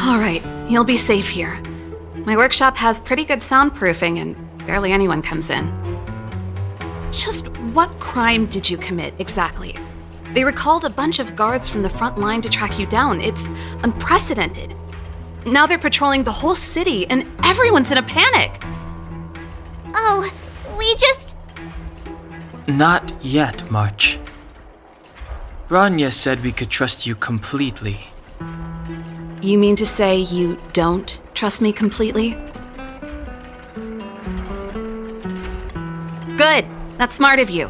Alright, you'll be safe here. My workshop has pretty good soundproofing and barely anyone comes in. Just what crime did you commit, exactly? They recalled a bunch of guards from the front line to track you down. It's unprecedented. Now they're patrolling the whole city and everyone's in a panic. Oh, we just... Not yet, March. Branya said we could trust you completely. You mean to say you don't trust me completely? Good. That's smart of you.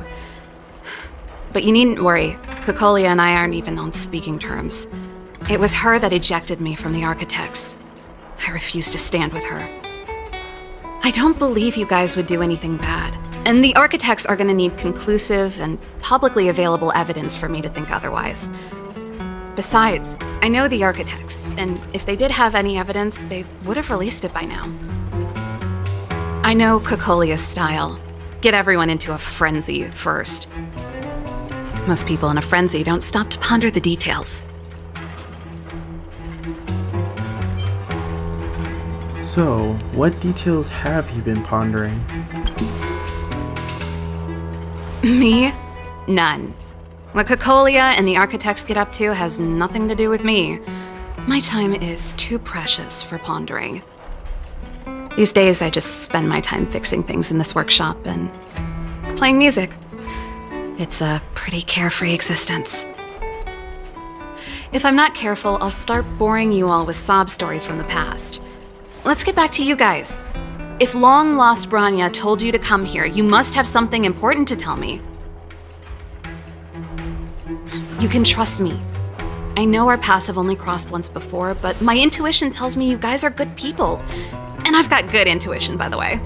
But you needn't worry. Kokolia and I aren't even on speaking terms. It was her that ejected me from the Architects. I refuse to stand with her. I don't believe you guys would do anything bad. And the Architects are gonna need conclusive and publicly available evidence for me to think otherwise. Besides, I know the Architects, and if they did have any evidence, they would have released it by now. I know Kokolia's style. Get everyone into a frenzy first. Most people in a frenzy don't stop to ponder the details. So, what details have you been pondering? Me? None. What Kokolia and the Architects get up to has nothing to do with me. My time is too precious for pondering. These days, I just spend my time fixing things in this workshop and playing music. It's a pretty carefree existence. If I'm not careful, I'll start boring you all with sob stories from the past. Let's get back to you guys. If long-lost Branya told you to come here, you must have something important to tell me. You can trust me. I know our paths have only crossed once before, but my intuition tells me you guys are good people. And I've got good intuition, by the way.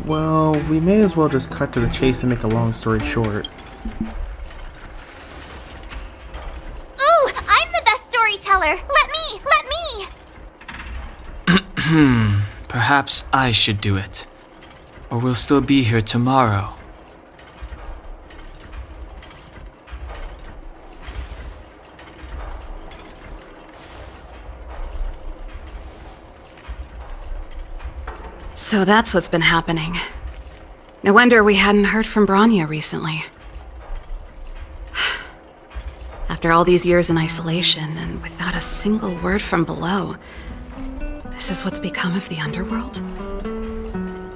Well, we may as well just cut to the chase and make a long story short. Ooh, I'm the best storyteller! Let me! Perhaps I should do it. Or we'll still be here tomorrow. So that's what's been happening. No wonder we hadn't heard from Branya recently. After all these years in isolation and without a single word from below, this is what's become of the underworld?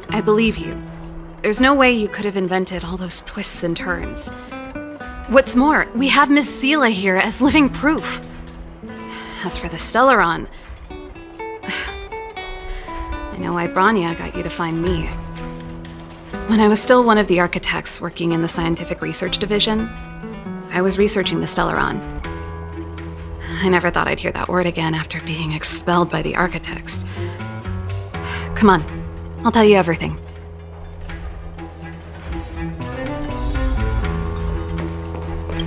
I believe you. There's no way you could have invented all those twists and turns. What's more, we have Miss Seela here as living proof. As for the Stellaron, I know why Branya got you to find me. When I was still one of the Architects working in the Scientific Research Division, I was researching the Stellaron. I never thought I'd hear that word again after being expelled by the Architects. Come on, I'll tell you everything.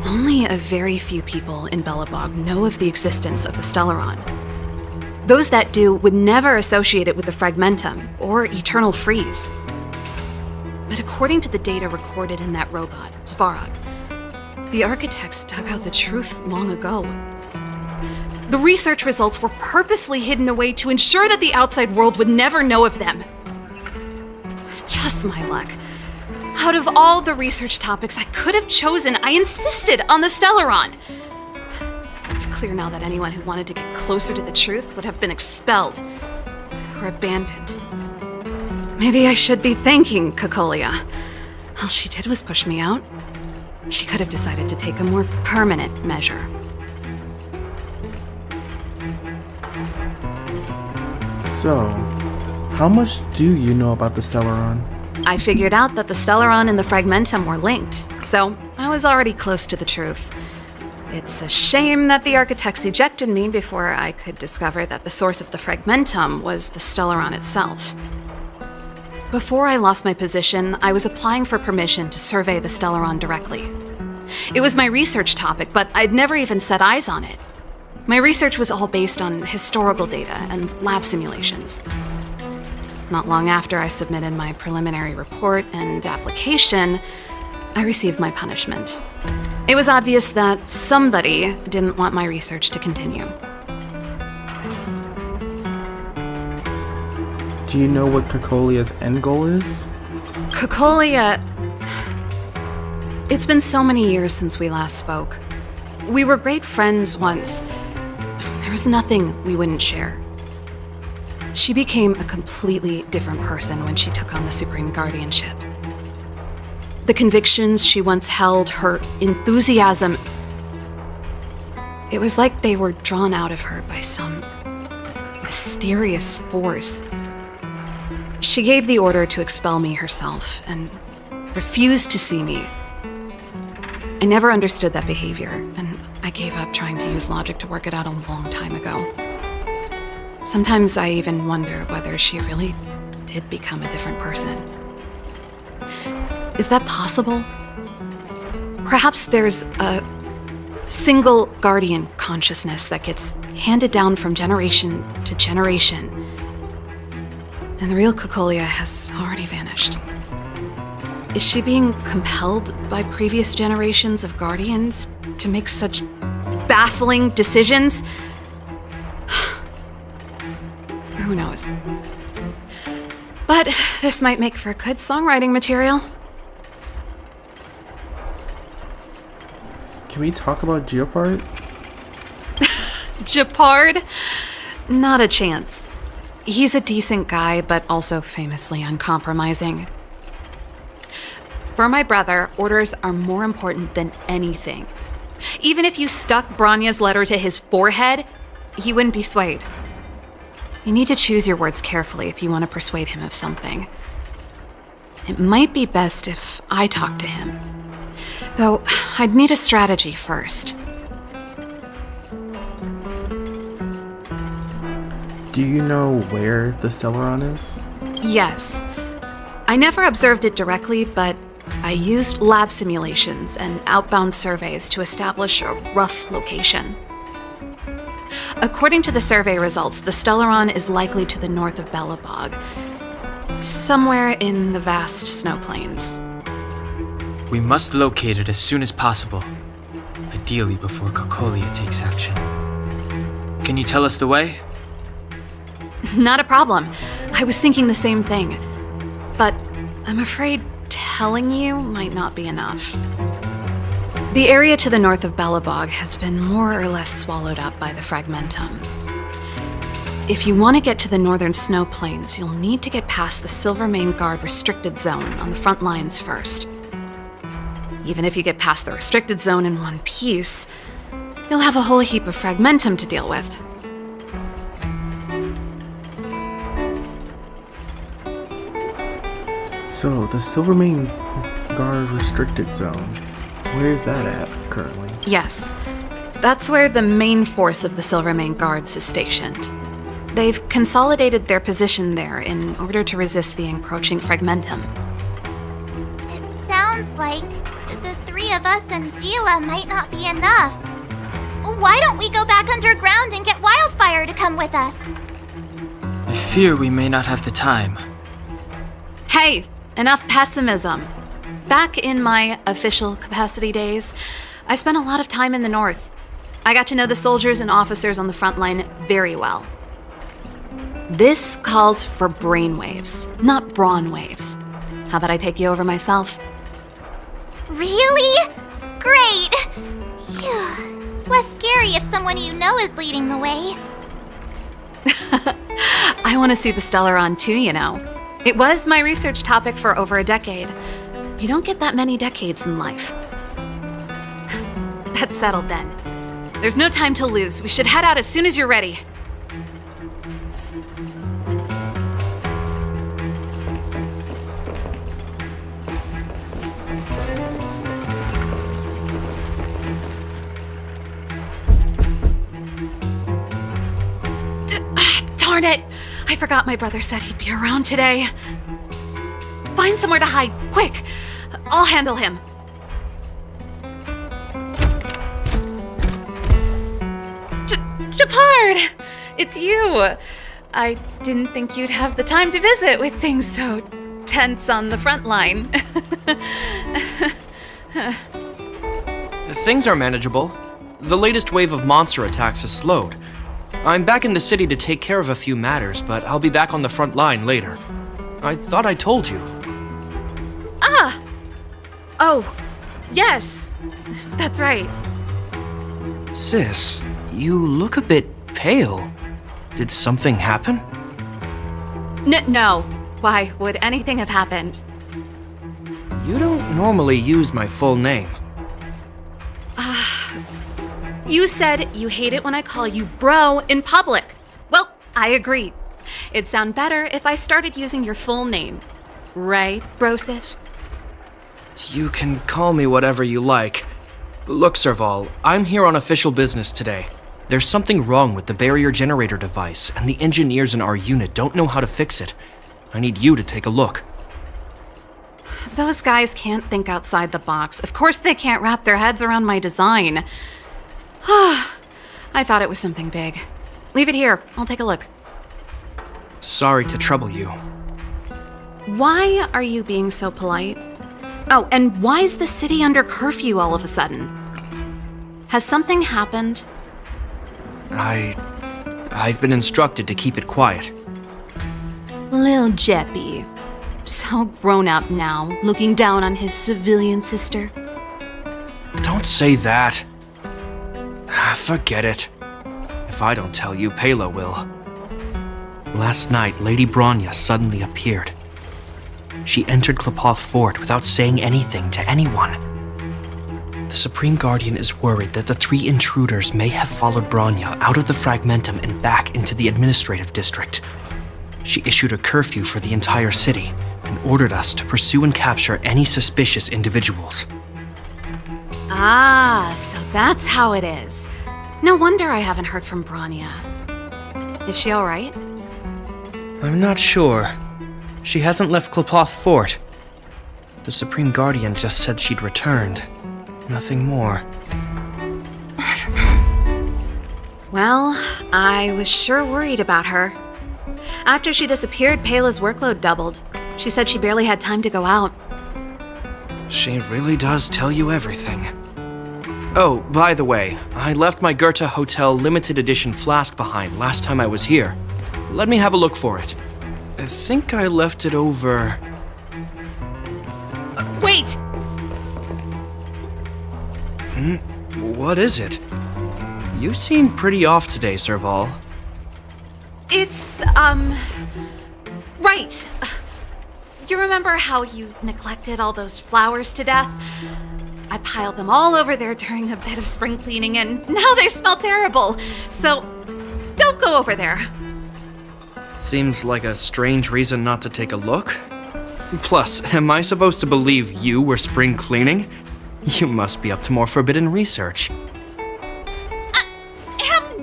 Only a very few people in Belebog know of the existence of the Stellaron. Those that do would never associate it with the Fragmentum or Eternal Freeze. But according to the data recorded in that robot, Svarog, the Architects dug out the truth long ago. The research results were purposely hidden away to ensure that the outside world would never know of them. Just my luck. Out of all the research topics I could have chosen, I insisted on the Stellaron. It's clear now that anyone who wanted to get closer to the truth would have been expelled or abandoned. Maybe I should be thanking Kokolia. All she did was push me out. She could have decided to take a more permanent measure. So, how much do you know about the Stellaron? I figured out that the Stellaron and the Fragmentum were linked, so I was already close to the truth. It's a shame that the Architects ejected me before I could discover that the source of the Fragmentum was the Stellaron itself. Before I lost my position, I was applying for permission to survey the Stellaron directly. It was my research topic, but I'd never even set eyes on it. My research was all based on historical data and lab simulations. Not long after I submitted my preliminary report and application, I received my punishment. It was obvious that somebody didn't want my research to continue. Do you know what Cocolia's end goal is? Cocolia... It's been so many years since we last spoke. We were great friends once. There was nothing we wouldn't share. She became a completely different person when she took on the Supreme Guardianship. The convictions she once held, her enthusiasm, it was like they were drawn out of her by some mysterious force. She gave the order to expel me herself and refused to see me. I never understood that behavior, and I gave up trying to use logic to work it out a long time ago. Sometimes I even wonder whether she really did become a different person. Is that possible? Perhaps there's a single guardian consciousness that gets handed down from generation to generation, and the real Cocolia has already vanished. Is she being compelled by previous generations of guardians to make such baffling decisions? Who knows? But this might make for good songwriting material. Can we talk about Geopard? Japard? Not a chance. He's a decent guy, but also famously uncompromising. For my brother, orders are more important than anything. Even if you stuck Branya's letter to his forehead, he wouldn't be swayed. You need to choose your words carefully if you want to persuade him of something. It might be best if I talk to him. Though, I'd need a strategy first. Do you know where the Stellaron is? Yes. I never observed it directly, but I used lab simulations and outbound surveys to establish a rough location. According to the survey results, the Stellaron is likely to the north of Belebog, somewhere in the vast snow plains. We must locate it as soon as possible, ideally before Cocolia takes action. Can you tell us the way? Not a problem. I was thinking the same thing. But I'm afraid telling you might not be enough. The area to the north of Belebog has been more or less swallowed up by the Fragmentum. If you want to get to the northern snow plains, you'll need to get past the Silvermane Guard restricted zone on the front lines first. Even if you get past the restricted zone in one piece, you'll have a whole heap of Fragmentum to deal with. So, the Silvermane Guard restricted zone. Where is that at currently? Yes, that's where the main force of the Silvermane Guards is stationed. They've consolidated their position there in order to resist the encroaching Fragmentum. It sounds like the three of us and Zila might not be enough. Why don't we go back underground and get Wildfire to come with us? I fear we may not have the time. Hey, enough pessimism. Back in my official capacity days, I spent a lot of time in the north. I got to know the soldiers and officers on the front line very well. This calls for brainwaves, not brawn waves. How about I take you over myself? Really? Great! Phew. It's less scary if someone you know is leading the way. I want to see the Stellaron too, you know. It was my research topic for over a decade. You don't get that many decades in life. That's settled then. There's no time to lose. We should head out as soon as you're ready. Darn it! I forgot my brother said he'd be around today. Find somewhere to hide, quick! I'll handle him. Japard! It's you! I didn't think you'd have the time to visit with things so tense on the front line. Things are manageable. The latest wave of monster attacks has slowed. I'm back in the city to take care of a few matters, but I'll be back on the front line later. I thought I told you. Ah! Oh, yes. That's right. Sis, you look a bit pale. Did something happen? No. Why would anything have happened? You don't normally use my full name. You said you hate it when I call you bro in public. Well, I agree. It'd sound better if I started using your full name. Right, Brosif? You can call me whatever you like. Look, Serval, I'm here on official business today. There's something wrong with the barrier generator device, and the engineers in our unit don't know how to fix it. I need you to take a look. Those guys can't think outside the box. Of course they can't wrap their heads around my design. I thought it was something big. Leave it here. I'll take a look. Sorry to trouble you. Why are you being so polite? Oh, and why is the city under curfew all of a sudden? Has something happened? I've been instructed to keep it quiet. Lil Jeppy. So grown up now, looking down on his civilian sister. Don't say that. Forget it. If I don't tell you, Pela will. Last night, Lady Bronya suddenly appeared. She entered Klapoth Fort without saying anything to anyone. The Supreme Guardian is worried that the 3 intruders may have followed Bronya out of the Fragmentum and back into the administrative district. She issued a curfew for the entire city and ordered us to pursue and capture any suspicious individuals. Ah, so that's how it is. No wonder I haven't heard from Bronya. Is she all right? I'm not sure. She hasn't left Klapoth Fort. The Supreme Guardian just said she'd returned. Nothing more. Well, I was sure worried about her. After she disappeared, Pela's workload doubled. She said she barely had time to go out. She really does tell you everything. Oh, by the way, I left my Goethe Hotel limited edition flask behind last time I was here. Let me have a look for it. I think I left it over... Wait! What is it? You seem pretty off today, Serval. It's, right. You remember how you neglected all those flowers to death? I piled them all over there during a bit of spring cleaning, and now they smell terrible. So, don't go over there. Seems like a strange reason not to take a look. Plus, am I supposed to believe you were spring cleaning? You must be up to more forbidden research. Am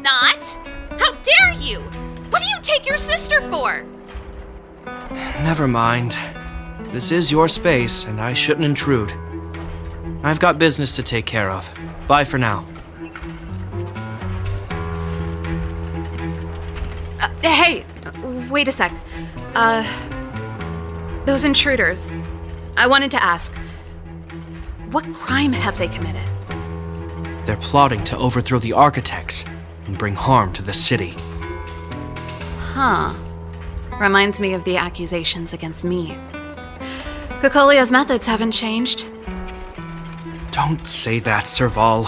not! How dare you! What do you take your sister for? Never mind. This is your space, and I shouldn't intrude. I've got business to take care of. Bye for now. Hey, wait a sec. Those intruders. I wanted to ask, what crime have they committed? They're plotting to overthrow the architects and bring harm to the city. Huh. Reminds me of the accusations against me. Kokolia's methods haven't changed. Don't say that, Serval.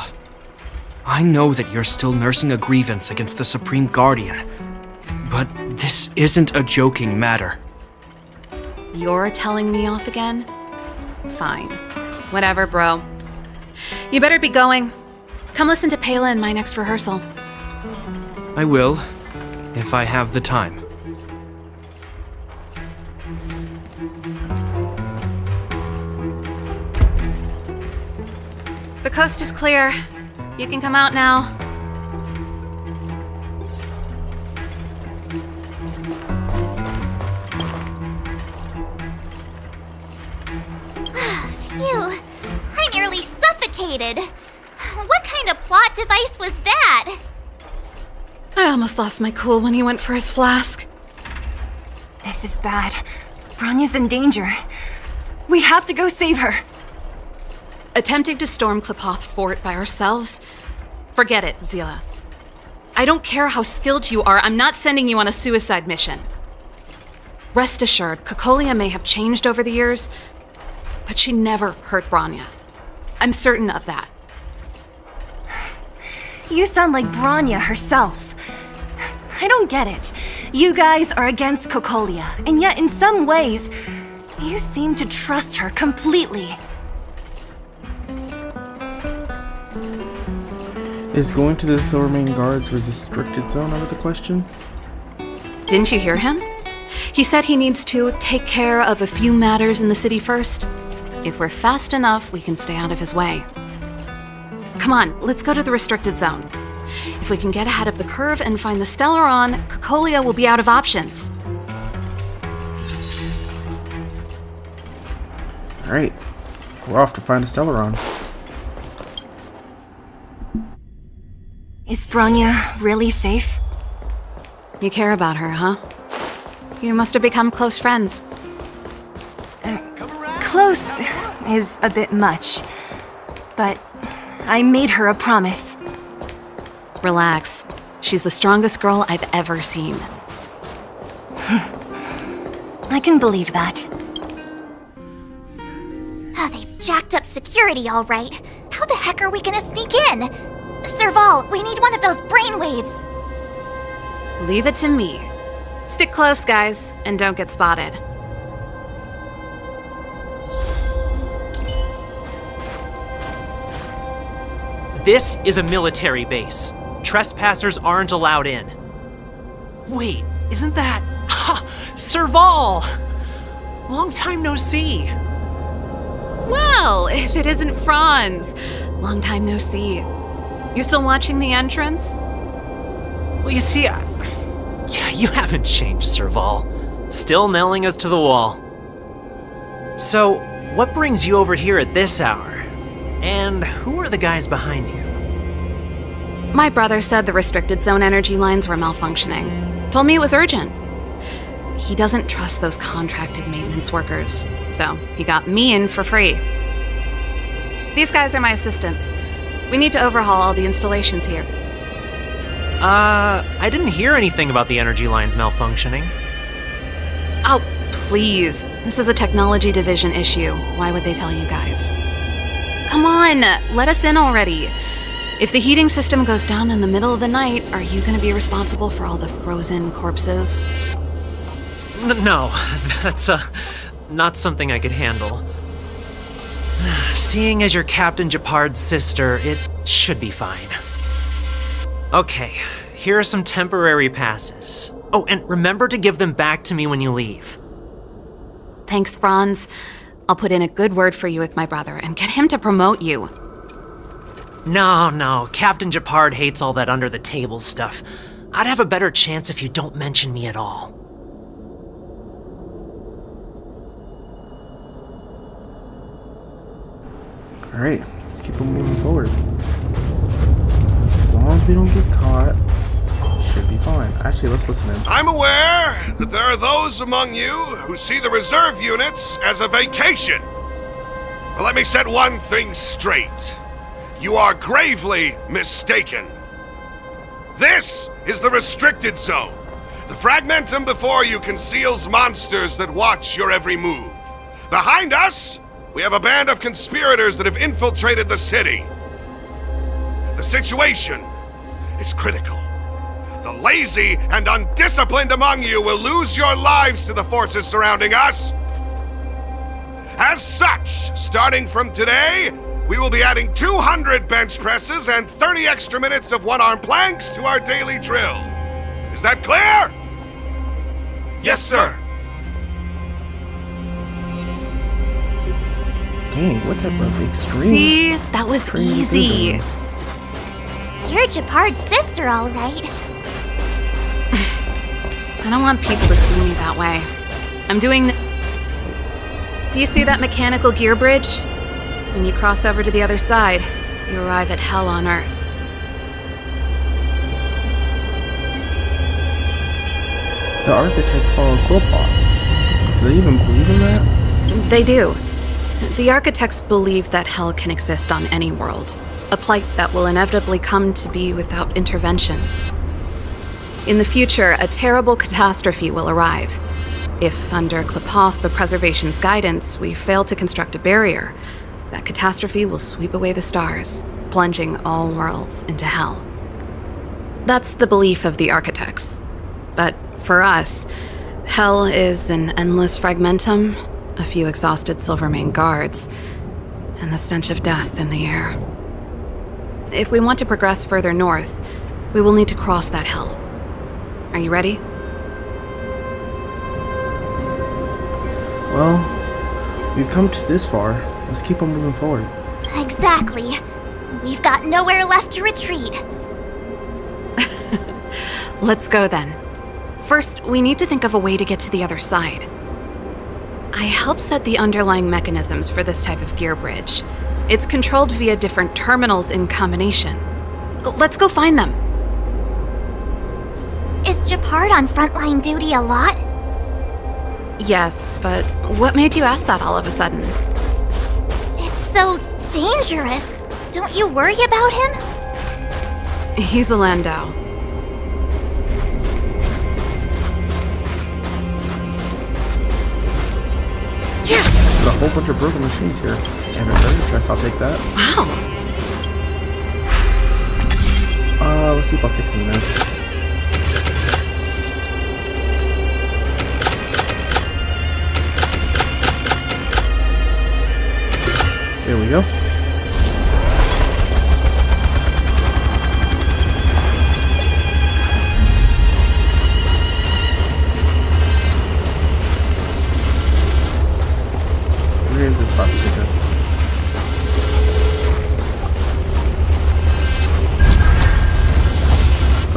I know that you're still nursing a grievance against the Supreme Guardian, but this isn't a joking matter. You're telling me off again? Fine. Whatever, bro. You better be going. Come listen to Pela in my next rehearsal. I will, if I have the time. The coast is clear. You can come out now. Phew, I nearly suffocated. What kind of plot device was that? I almost lost my cool when he went for his flask. This is bad. Bronya's in danger. We have to go save her. Attempting to storm Klapoth Fort by ourselves? Forget it, Zila. I don't care how skilled you are, I'm not sending you on a suicide mission. Rest assured, Cocolia may have changed over the years, but she never hurt Bronya. I'm certain of that. You sound like Bronya herself. I don't get it. You guys are against Cocolia, and yet in some ways, you seem to trust her completely. Is going to the Silvermane Guard's restricted zone out of the question? Didn't you hear him? He said he needs to take care of a few matters in the city first. If we're fast enough, we can stay out of his way. Come on, let's go to the restricted zone. If we can get ahead of the curve and find the Stellaron, Cocolia will be out of options. Alright, we're off to find a Stellaron. Is Bronya really safe? You care about her, huh? You must have become close friends. Close is a bit much, but I made her a promise. Relax. She's the strongest girl I've ever seen. I can believe that. Oh, they've jacked up security all right. How the heck are we gonna sneak in? Serval, we need one of those brainwaves. Leave it to me. Stick close, guys, and don't get spotted. This is a military base. Trespassers aren't allowed in. Wait, isn't that... Ha! Serval! Long time no see. Well, if it isn't Franz. Long time no see. You still watching the entrance? Well, you see, you haven't changed, Serval. Still nailing us to the wall. So, what brings you over here at this hour? And who are the guys behind you? My brother said the restricted zone energy lines were malfunctioning. Told me it was urgent. He doesn't trust those contracted maintenance workers, so he got me in for free. These guys are my assistants. We need to overhaul all the installations here. I didn't hear anything about the energy lines malfunctioning. Oh, please. This is a technology division issue. Why would they tell you guys? Come on, let us in already. If the heating system goes down in the middle of the night, are you going to be responsible for all the frozen corpses? No, that's not something I could handle. Seeing as you're Captain Japard's sister, it should be fine. Okay, here are some temporary passes. Oh, and remember to give them back to me when you leave. Thanks, Franz. I'll put in a good word for you with my brother and get him to promote you. No, Captain Japard hates all that under-the-table stuff. I'd have a better chance if you don't mention me at all. Alright, let's keep on moving forward. As long as we don't get caught, should be fine. Actually, let's listen in. I'm aware that there are those among you who see the reserve units as a vacation. But let me set one thing straight. You are gravely mistaken. This is the restricted zone. The fragmentum before you conceals monsters that watch your every move. Behind us, we have a band of conspirators that have infiltrated the city. The situation is critical. The lazy and undisciplined among you will lose your lives to the forces surrounding us. As such, starting from today, we will be adding 200 bench presses and 30 extra minutes of one-arm planks to our daily drill. Is that clear? Yes, sir. Dang, what type of extreme? See? That was easy. You're Japard's sister, all right. I don't want people to see me that way. I'm doing Do you see that mechanical gear bridge? When you cross over to the other side, you arrive at hell on Earth. The architects follow Quillpaw. Do they even believe in that? They do. The architects believe that hell can exist on any world, a plight that will inevitably come to be without intervention. In the future, a terrible catastrophe will arrive. If, under Klapoth, the Preservation's guidance, we fail to construct a barrier, that catastrophe will sweep away the stars, plunging all worlds into hell. That's the belief of the architects. But for us, hell is an endless fragmentum, a few exhausted Silvermane guards, and the stench of death in the air. If we want to progress further north, we will need to cross that hell. Are you ready? Well, we've come to this far. Let's keep on moving forward. Exactly. We've got nowhere left to retreat. Let's go then. First, we need to think of a way to get to the other side. I helped set the underlying mechanisms for this type of gear bridge. It's controlled via different terminals in combination. Let's go find them. Is Gepard on frontline duty a lot? Yes, but what made you ask that all of a sudden? It's so dangerous. Don't you worry about him? He's a Landau. Yeah. There's a whole bunch of broken machines here. And a treasure chest, I'll take that. Wow. Let's see about fixing this. There we go. Where is this about to take us?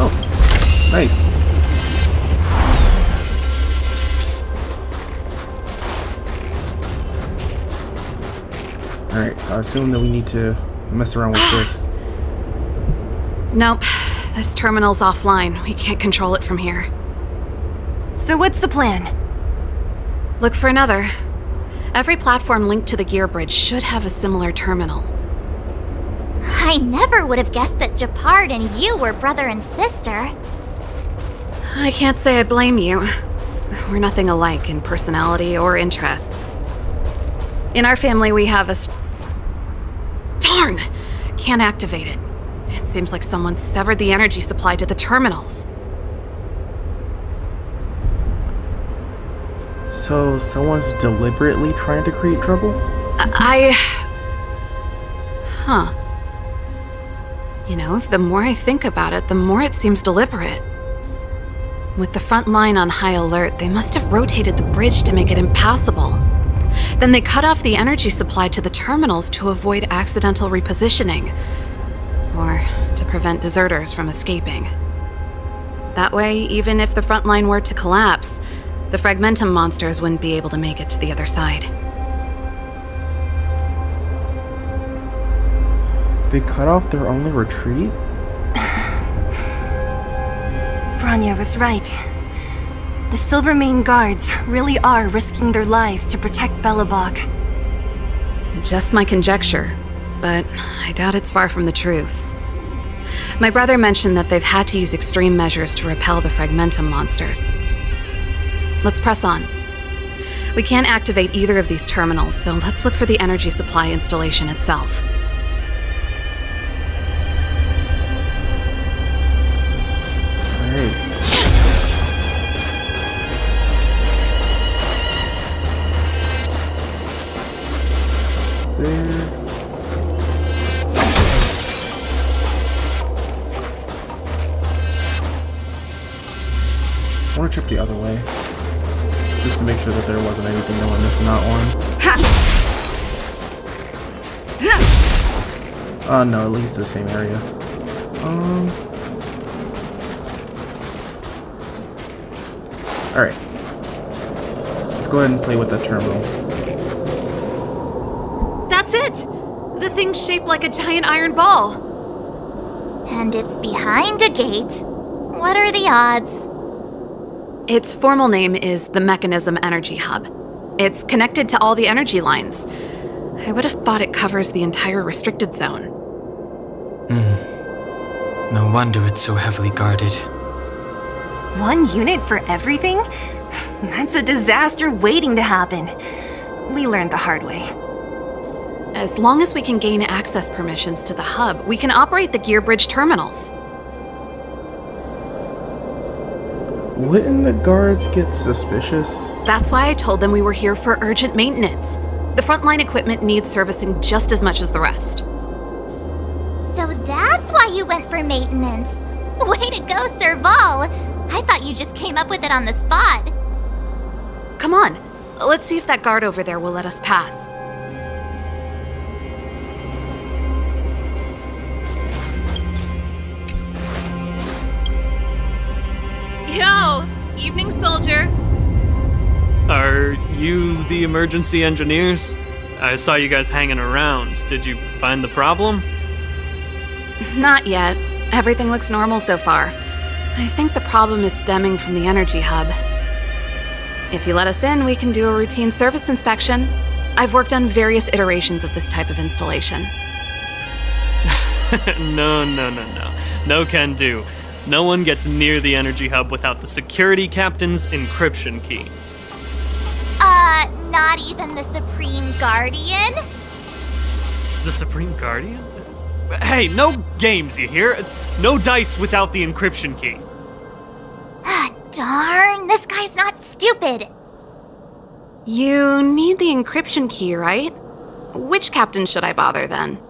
Oh, nice. Alright, so I assume that we need to mess around with this. Nope. This terminal's offline. We can't control it from here. So what's the plan? Look for another. Every platform linked to the gear bridge should have a similar terminal. I never would have guessed that Gepard and you were brother and sister. I can't say I blame you. We're nothing alike in personality or interests. In our family, we have a Darn! Can't activate it. It seems like someone severed the energy supply to the terminals. So, someone's deliberately trying to create trouble? Huh. You know, the more I think about it, the more it seems deliberate. With the front line on high alert, they must have rotated the bridge to make it impassable. Then they cut off the energy supply to the terminals to avoid accidental repositioning, or to prevent deserters from escaping. That way, even if the front line were to collapse, the Fragmentum monsters wouldn't be able to make it to the other side. They cut off their only retreat? Bronya was right. The Silvermane guards really are risking their lives to protect Belebog. Just my conjecture, but I doubt it's far from the truth. My brother mentioned that they've had to use extreme measures to repel the Fragmentum monsters. Let's press on. We can't activate either of these terminals, so let's look for the energy supply installation itself. Alright. There. I want to trip the other way, just to make sure that there wasn't anything that we're missing out on. No, it leads to the same area. Alright. Let's go ahead and play with that terminal. That's it! The thing's shaped like a giant iron ball. And it's behind a gate. What are the odds? Its formal name is the Mechanism Energy Hub. It's connected to all the energy lines. I would have thought it covers the entire restricted zone. No wonder it's so heavily guarded. 1 unit for everything? That's a disaster waiting to happen. We learned the hard way. As long as we can gain access permissions to the hub, we can operate the gear bridge terminals. Wouldn't the guards get suspicious? That's why I told them we were here for urgent maintenance. The frontline equipment needs servicing just as much as the rest. So that's why you went for maintenance. Way to go, Serval! I thought you just came up with it on the spot. Come on, let's see if that guard over there will let us pass. Yo! Evening, soldier. Are you the emergency engineers? I saw you guys hanging around. Did you find the problem? Not yet. Everything looks normal so far. I think the problem is stemming from the energy hub. If you let us in, we can do a routine service inspection. I've worked on various iterations of this type of installation. No. No can do. No one gets near the energy hub without the security captain's encryption key. Not even the Supreme Guardian? The Supreme Guardian? Hey, no games, you hear? No dice without the encryption key. Ah, darn, this guy's not stupid. You need the encryption key, right? Which captain should I bother then?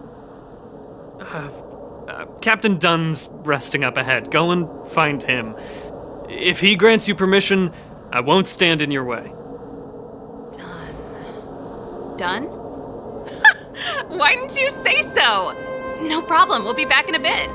Captain Dunn's resting up ahead. Go and find him. If he grants you permission, I won't stand in your way. Done? Why didn't you say so? No problem, we'll be back in a bit.